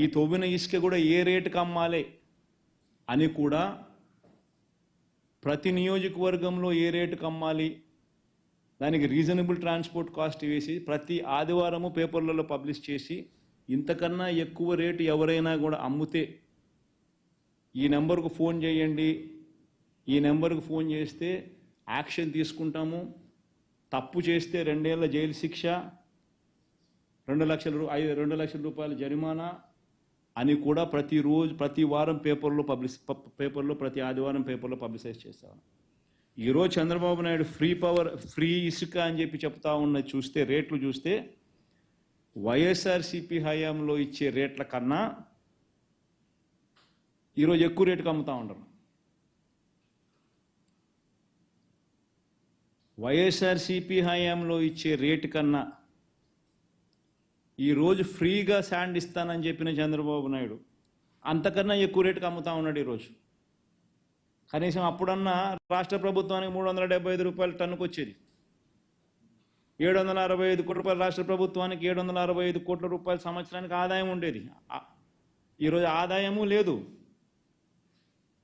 ఈ తవ్విన ఇసుక కూడా ఏ రేటుకి అమ్మాలి అని కూడా ప్రతి నియోజకవర్గంలో ఏ రేటుకి అమ్మాలి దానికి రీజనబుల్ ట్రాన్స్పోర్ట్ కాస్ట్ వేసి ప్రతి ఆదివారము పేపర్లలో పబ్లిష్ చేసి ఇంతకన్నా ఎక్కువ రేటు ఎవరైనా కూడా అమ్మితే ఈ నెంబర్కు ఫోన్ చేయండి, ఈ నెంబర్కు ఫోన్ చేస్తే యాక్షన్ తీసుకుంటాము, తప్పు చేస్తే 2 ఏళ్ల జైలు శిక్ష, 2 లక్షల రూపాయల జరిమానా అని కూడా ప్రతిరోజు ప్రతి వారం పేపర్లో ప్రతి ఆదివారం పేపర్లో పబ్లిసైజ్ చేస్తాను. ఈరోజు చంద్రబాబు నాయుడు ఫ్రీ ఇసుక అని చెప్పి చెప్తా ఉన్నది చూస్తే, రేట్లు చూస్తే వైఎస్ఆర్సీపీ హయాంలో ఇచ్చే రేట్ల కన్నా ఈరోజు ఎక్కువ రేటుకి అమ్ముతా ఉంటారు. వైఎస్ఆర్సీపీ హయాంలో ఇచ్చే రేటు కన్నా ఈరోజు ఫ్రీగా శాండ్ ఇస్తానని చెప్పిన చంద్రబాబు నాయుడు అంతకన్నా ఎక్కువ రేటుకి అమ్ముతా ఉన్నాడు ఈరోజు. కనీసం అప్పుడన్నా రాష్ట్ర ప్రభుత్వానికి 375 రూపాయల టన్నుకు వచ్చేది. 765 కోట్ల రూపాయలు రాష్ట్ర ప్రభుత్వానికి 765 కోట్ల రూపాయల సంవత్సరానికి ఆదాయం ఉండేది. ఈరోజు ఆదాయము లేదు,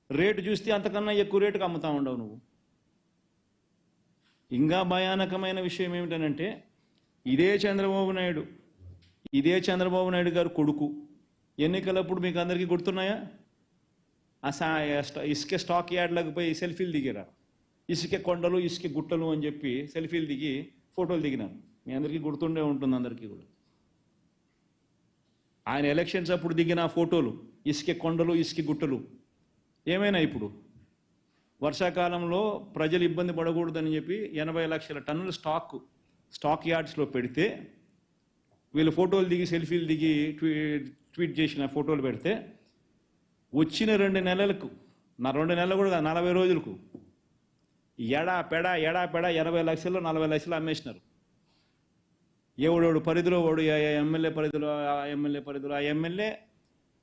రేటు చూస్తే అంతకన్నా ఎక్కువ రేటుకి అమ్ముతా ఉండవు నువ్వు. ఇంకా భయానకమైన విషయం ఏమిటనంటే ఇదే చంద్రబాబు నాయుడు గారు కొడుకు ఎన్నికలప్పుడు మీకు అందరికీ గుర్తున్నాయా? ఇసుక స్టాక్ యార్డ్లకు పోయి సెల్ఫీలు దిగారు. ఇసుక కొండలు, ఇసుక గుట్టలు అని చెప్పి సెల్ఫీలు దిగి ఫోటోలు దిగినారు. మీ అందరికీ గుర్తుండే ఉంటుంది అందరికీ కూడా. ఆయన ఎలక్షన్స్ అప్పుడు దిగిన ఫోటోలు, ఇసుక కొండలు, ఇసుక గుట్టలు ఏమైనా ఇప్పుడు వర్షాకాలంలో ప్రజలు ఇబ్బంది పడకూడదని చెప్పి 80 లక్షల టన్నుల స్టాక్ యార్డ్స్లో పెడితే వీళ్ళు ఫోటోలు దిగి సెల్ఫీలు దిగి ట్వీట్ చేసిన ఫోటోలు పెడితే వచ్చిన 2 నెలలకు 2 నెలలు కూడా 40 రోజులకు ఎడా పెడ 80 లక్షలు 40 లక్షలు అమ్మేసినారు. ఎవడోడు పరిధిలో వాడు ఎమ్మెల్యే పరిధిలో ఆ ఎమ్మెల్యే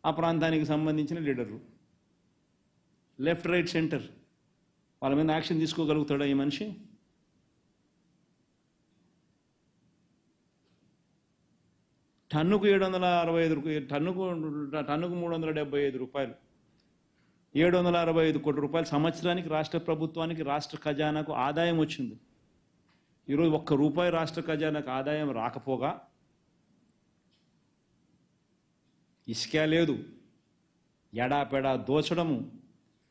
ఆ ప్రాంతానికి సంబంధించిన లీడర్లు, లెఫ్ట్ రైట్ సెంటర్ వాళ్ళ మీద యాక్షన్ తీసుకోగలుగుతాడా ఈ మనిషి? టన్నుకు 765 టన్నుకు 375 రూపాయలు, 765 కోట్ల రూపాయలు సంవత్సరానికి రాష్ట్ర ప్రభుత్వానికి, రాష్ట్ర ఖజానాకు ఆదాయం వచ్చింది. ఈరోజు ₹1 రాష్ట్ర ఖజానాకు ఆదాయం రాకపోగా ఇసుక లేదు, ఎడాపెడా దోచడము,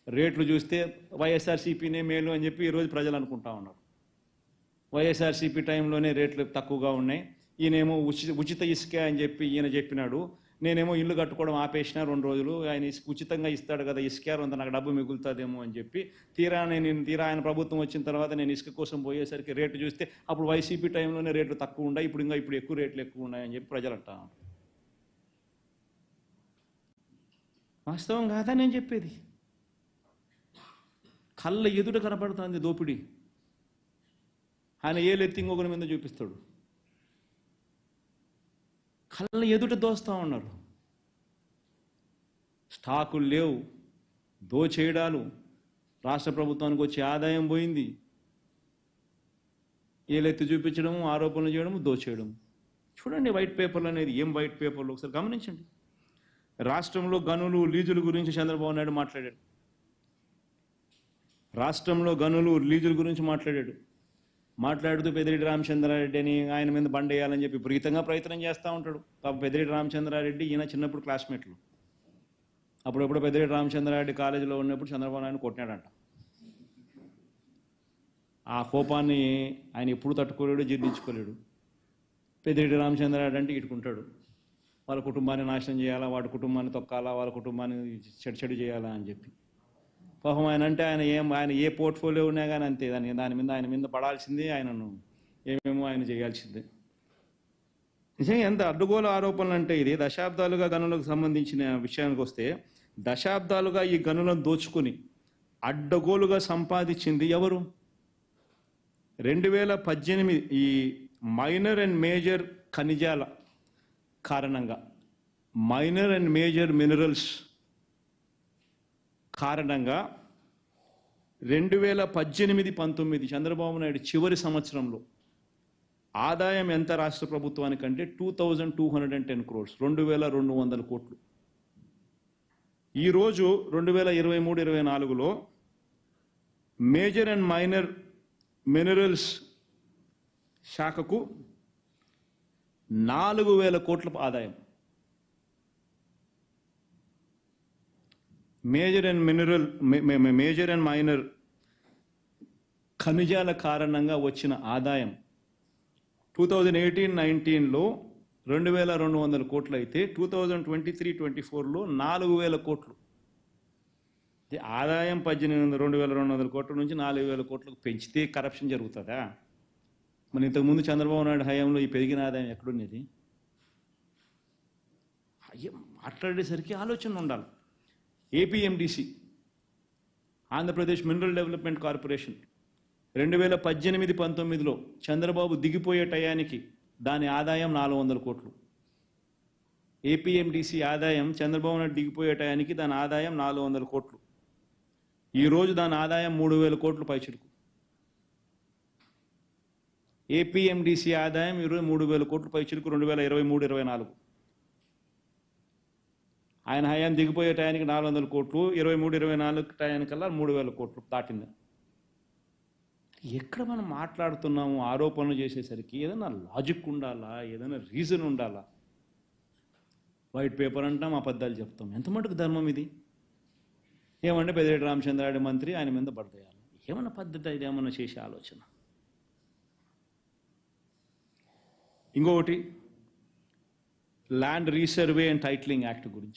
రేట్లు చూస్తే వైఎస్ఆర్సీపీనే మేలు అని చెప్పి ఈరోజు ప్రజలు అనుకుంటా ఉన్నారు. వైఎస్ఆర్సీపీ టైంలోనే రేట్లు తక్కువగా ఉన్నాయి, ఈయనేమో ఉచిత ఇసుక అని చెప్పి ఈయన చెప్పినాడు, నేనేమో ఇల్లు కట్టుకోవడం ఆపేసిన 2 రోజులు, ఆయన ఉచితంగా ఇస్తాడు కదా ఇసుక, అంత నాకు డబ్బు మిగులుతుందేమో అని చెప్పి తీరా ఆయన ప్రభుత్వం వచ్చిన తర్వాత నేను ఇసుక కోసం పోయేసరికి రేటు చూస్తే అప్పుడు వైసీపీ టైంలోనే రేట్లు తక్కువ ఉన్నాయి, ఇప్పుడు ఎక్కువ రేట్లు ఎక్కువ ఉన్నాయని చెప్పి ప్రజలు అంటారు. వాస్తవం కాదా నేను చెప్పేది? కళ్ళ ఎదుట కనపడుతుంది దోపిడీ. ఆయన ఏలెత్తి ఇంకొకరి మీద చూపిస్తాడు. కళ్ళ ఎదుట దోస్తూ ఉన్నారు. స్టాకులు లేవు, దోచేయడాలు, రాష్ట్ర ప్రభుత్వానికి వచ్చే ఆదాయం పోయింది, ఏలెత్తి చూపించడము, ఆరోపణలు చేయడము, దోచేయడము. చూడండి వైట్ పేపర్లు అనేది ఏం వైట్ పేపర్లు ఒకసారి గమనించండి. రాష్ట్రంలో గనులు, లీజుల గురించి చంద్రబాబు నాయుడు మాట్లాడాడు. రాష్ట్రంలో గనులు, లీజుల గురించి మాట్లాడుతూ పెద్దిరెడ్డి రామచంద్రారెడ్డి అని ఆయన మీద బండ వేయాలని చెప్పి విపరీతంగా ప్రయత్నం చేస్తూ ఉంటాడు. పెద్దిరెడ్డి రామచంద్రారెడ్డి ఈయన చిన్నప్పుడు క్లాస్మేట్లు. అప్పుడప్పుడు పెద్దిరెడ్డి రామచంద్రారెడ్డి కాలేజీలో ఉన్నప్పుడు చంద్రబాబు నాయుడు కొట్టినాడంట. ఆ కోపాన్ని ఆయన ఎప్పుడు తట్టుకోలేడు, జీర్ణించుకోలేడు. పెద్దిరెడ్డి రామచంద్రారెడ్డి అంటే ఇటుకుంటాడు, వాళ్ళ కుటుంబాన్ని నాశనం చేయాలా, వాడి కుటుంబాన్ని తొక్కాలా, వాళ్ళ కుటుంబాన్ని చెడు చేయాలా అని చెప్పి. పాపం ఆయన అంటే ఆయన ఏ పోర్ట్ఫోలియో ఉన్నా కానీ అంతే, ఆయన మీద పడాల్సిందే, ఆయనను ఏమేమో ఆయన చేయాల్సిందే. నిజంగా ఎంత అడ్డుగోలు ఆరోపణలు అంటే ఇది. దశాబ్దాలుగా గనులకు సంబంధించిన విషయానికి వస్తే, దశాబ్దాలుగా ఈ గనులను దోచుకుని అడ్డగోలుగా సంపాదించింది ఎవరు? 2018 ఈ మైనర్ అండ్ మేజర్ ఖనిజాల కారణంగా, మైనర్ అండ్ మేజర్ మినరల్స్ కారణంగా 2018-19 చంద్రబాబు నాయుడు చివరి సంవత్సరంలో ఆదాయం ఎంత రాష్ట్ర ప్రభుత్వానికంటే 2210 crores, 2200 కోట్లు. ఈరోజు 2023-24లో మేజర్ అండ్ మైనర్ మినరల్స్ శాఖకు 4,000 కోట్ల ఆదాయం. మేజర్ అండ్ మైనర్ ఖనిజాల కారణంగా వచ్చిన ఆదాయం 2018-19లో 2,200 కోట్లు అయితే 2023-24లో 4,000 కోట్లు. ఆదాయం 2,200 కోట్ల నుంచి 4,000 కోట్లకు పెంచితే కరప్షన్ జరుగుతుందా? మరి ఇంతకుముందు చంద్రబాబు నాయుడు హయాంలో ఈ పెరిగిన ఆదాయం ఎక్కడున్నది? అయ్యో, మాట్లాడేసరికి ఆలోచన ఉండాలి. APMDC, Andhra Pradesh mineral development corporation 2018-19లో Chandrababu దిగిపోయే టయానికి దాని ఆదాయం 400 కోట్లు. ఏపీఎండిసి ఆదాయం చంద్రబాబు నాయుడు దిగిపోయే టయానికి దాని ఆదాయం 400 కోట్లు. ఈరోజు దాని ఆదాయం 3,000 కోట్లు పైచిలుకు. ఏపీఎండిసి ఆదాయం ఈరోజు 3,000 కోట్లు పైచిలుకు 2023-24. ఆయన హయాం దిగిపోయే టయానికి 400 కోట్లు, 23-24 టయానికల్లా 3,000 కోట్లు దాటింది. ఎక్కడ మనం మాట్లాడుతున్నాము? ఆరోపణలు చేసేసరికి ఏదైనా లాజిక్ ఉండాలా, ఏదైనా రీజన్ ఉండాలా? వైట్ పేపర్ అంటాం, అబద్ధాలు చెప్తాం. ఎంత మటుకు ధర్మం ఇది? ఏమంటే పెద్దిరెడ్డి రామచంద్రారెడ్డి మంత్రి, ఆయన మీద పడతాయాలి. ఏమన్నా పద్ధతి, ఇది ఏమన్నా చేసే ఆలోచన? ఇంకొకటి, land resurvey and titling act గురించి.